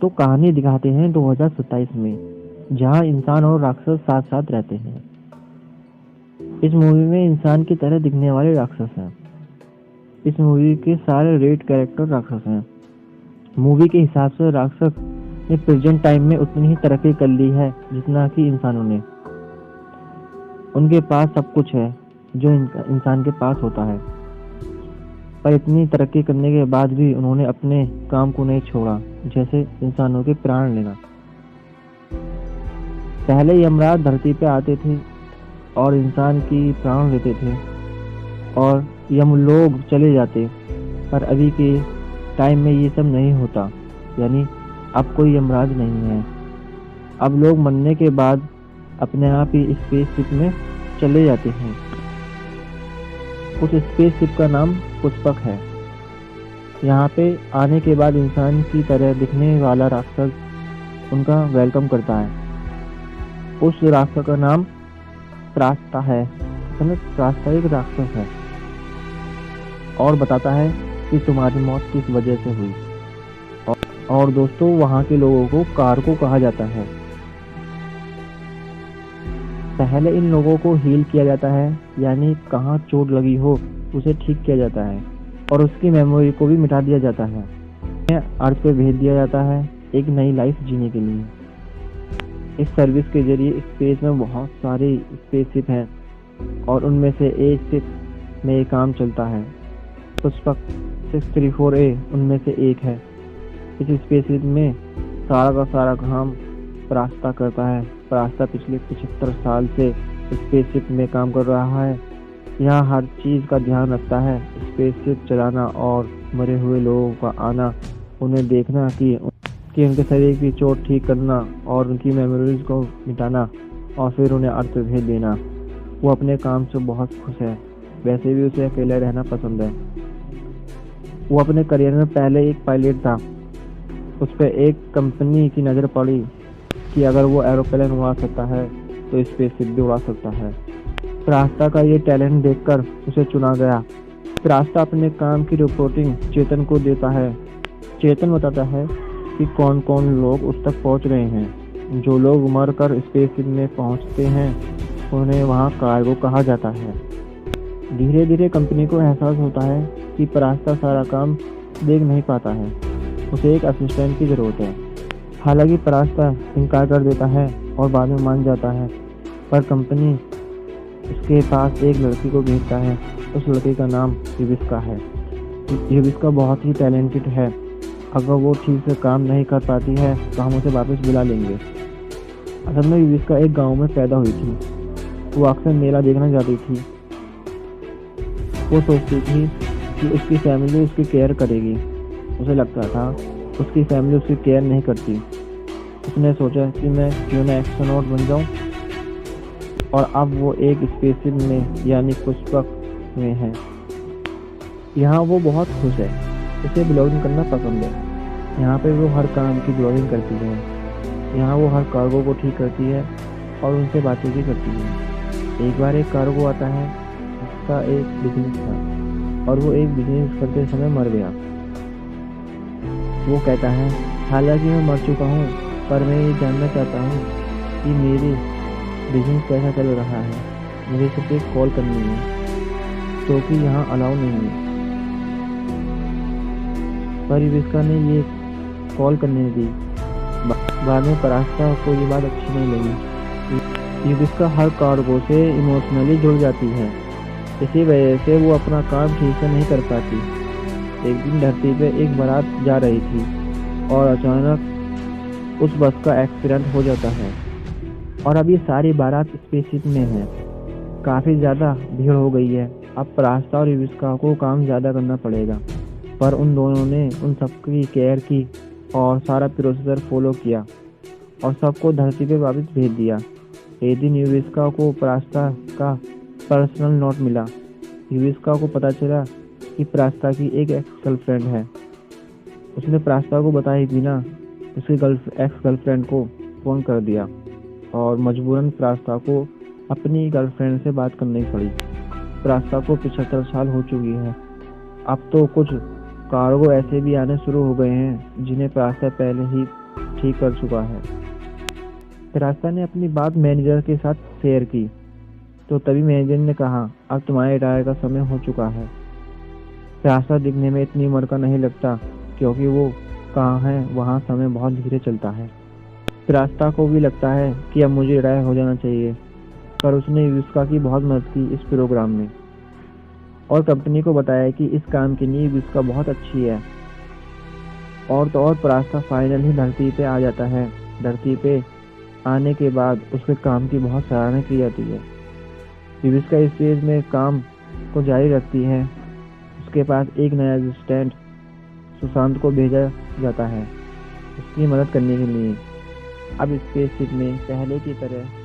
तो कहानी दिखाते हैं 2027 में, जहां इंसान और राक्षस साथ साथ रहते हैं। इस मूवी में इंसान की तरह दिखने वाले राक्षस हैं। इस मूवी के सारे रेड कैरेक्टर राक्षस हैं। मूवी के हिसाब से राक्षस ने प्रेजेंट टाइम में उतनी ही तरक्की कर ली है जितना कि इंसानों ने। उनके पास सब कुछ है जो इंसान के पास होता है, पर इतनी तरक्की करने के बाद भी उन्होंने अपने काम को नहीं छोड़ा, जैसे इंसानों के प्राण लेना। पहले यमराज धरती पे आते थे और इंसान की प्राण लेते थे और यमलोक चले जाते, पर अभी के टाइम में ये सब नहीं होता। यानी अब कोई यमराज नहीं है। अब लोग मरने के बाद अपने आप ही स्पेसशिप में चले जाते हैं। उस स्पेसशिप का नाम पुष्पक है। यहाँ पे आने के बाद इंसान की तरह दिखने वाला राक्षस उनका वेलकम करता है। उस राक्षस का नाम त्रास्ता है। त्रास्ता एक राक्षस है और बताता है कि तुम्हारी मौत किस वजह से हुई। और दोस्तों, वहाँ के लोगों को कारको कहा जाता है। पहले इन लोगों को हील किया जाता है, यानी कहाँ चोट लगी हो उसे ठीक किया जाता है और उसकी मेमोरी को भी मिटा दिया जाता है। अर्थ पे भेज दिया जाता है एक नई लाइफ जीने के लिए। इस सर्विस के जरिए स्पेस में बहुत सारे स्पेसशिप हैं और उनमें से एक शिप में काम चलता है। पुष्पक 634A उनमें से एक है। इस स्पेसशिप में सारा का सारा काम प्रास्ता करता है। प्रास्ता पिछले 75 साल से स्पेसशिप में काम कर रहा है। यहाँ हर चीज़ का ध्यान रखता है। स्पेसशिप चलाना और मरे हुए लोगों का आना, उन्हें देखना कि उनके शरीर की चोट ठीक करना और उनकी मेमोरीज को मिटाना और फिर उन्हें अर्थ पे भेज देना। वो अपने काम से बहुत खुश है। वैसे भी उसे अकेले रहना पसंद है। वो अपने करियर में पहले एक पायलट था। उस पर एक कंपनी की नज़र पड़ी कि अगर वो एरोप्लेन उड़ा सकता है तो स्पेसशिप भी उड़ा सकता है। प्रास्ता का ये टैलेंट देखकर उसे चुना गया। प्रास्ता अपने काम की रिपोर्टिंग चेतन को देता है। चेतन बताता है कि कौन कौन लोग उस तक पहुंच रहे हैं। जो लोग मर कर स्पेसशिप में पहुंचते हैं उन्हें वहां कार्गो कहा जाता है। धीरे धीरे कंपनी को एहसास होता है कि प्रास्ता सारा काम देख नहीं पाता है, उसे एक असिस्टेंट की ज़रूरत है। हालांकि प्रास्ता इनकार कर देता है और बाद में मान जाता है, पर कंपनी उसके पास एक लड़की को भेजता है। उस लड़की का नाम युविस्का है। युविस्का बहुत ही टैलेंटेड है। अगर वो ठीक से काम नहीं कर पाती है तो हम उसे वापस बुला लेंगे। असल में युविस्का एक गांव में पैदा हुई थी। वो अक्सर मेला देखना जाती थी। वो सोचती थी कि उसकी फैमिली उसकी केयर करेगी। उसे लगता था उसकी फैमिली उसकी केयर नहीं करती। उसने सोचा कि मैं क्यों ना एस्ट्रोनॉट बन जाऊं, और अब वो एक स्पेसशिप में यानी पुष्पक में है। यहाँ वो बहुत खुश है। उसे ब्लॉगिंग करना पसंद है। यहाँ पे वो हर काम की ब्लॉगिंग करती है। यहाँ वो हर कार्गो को ठीक करती है और उनसे बातें भी करती है। एक बार एक कार्गो आता है, उसका एक बिजनेस था और वो एक बिजनेस करते समय मर गया। वो कहता है, हालांकि मैं मर चुका हूँ, पर मैं ये जानना चाहता हूँ कि मेरी बिजनेस कैसा चल रहा है। मुझे सिर्फ एक कॉल करनी है, क्योंकि यहाँ अलाउ नहीं है। पर युविस्का ने ये कॉल करने दी। बाद में प्रास्ता को ये बात अच्छी नहीं लगी। युविस्का हर कार्गो से इमोशनली जुड़ जाती है। इसी वजह से वो अपना काम ठीक से नहीं कर पाती। एक दिन धरती पे एक बारात जा रही थी और अचानक उस बस का एक्सीडेंट हो जाता है और अब ये सारी बारात स्पेसशिप में है। काफ़ी ज़्यादा भीड़ हो गई है। अब प्रास्ता और युविस्का को काम ज़्यादा करना पड़ेगा, पर उन दोनों ने उन सबकी केयर की और सारा प्रोसीजर फॉलो किया और सबको धरती पे वापस भेज दिया। एक दिन युविस्का को प्रास्ता का पर्सनल नोट मिला। युविस्का को पता चला कि प्रास्ता की एक एक्स गर्लफ्रेंड है। उसने प्रास्ता को बताए बिना उसकी एक्स गर्लफ्रेंड को फ़ोन कर दिया और मजबूरन प्रास्ता को अपनी गर्लफ्रेंड से बात करनी पड़ी। प्रास्ता को 75 साल हो चुकी है। अब तो कुछ कार्गो ऐसे भी आने शुरू हो गए हैं जिन्हें प्रास्ता पहले ही ठीक कर चुका है। रास्ता ने अपनी बात मैनेजर के साथ शेयर की तो तभी मैनेजर ने कहा, अब तुम्हारे रिटायर का समय हो चुका है। रास्ता दिखने में इतनी उम्र का नहीं लगता क्योंकि वो कहाँ है वहाँ समय बहुत धीरे चलता है। रास्ता को भी लगता है कि अब मुझे रिटायर हो जाना चाहिए, पर उसने विस्का की बहुत मदद की इस प्रोग्राम में और कंपनी को बताया कि इस काम की नींव विस्का बहुत अच्छी है। और तो और रास्ता फाइनल ही धरती पे आ जाता है। धरती पे आने के बाद उसके काम की बहुत सराहना की जाती है। विविस्का इस स्टेज में काम को जारी रखती है। उसके पास एक नया असिस्टेंट सुशांत को भेजा जाता है उसकी मदद करने के लिए। अब स्पेसशिप में पहले की तरह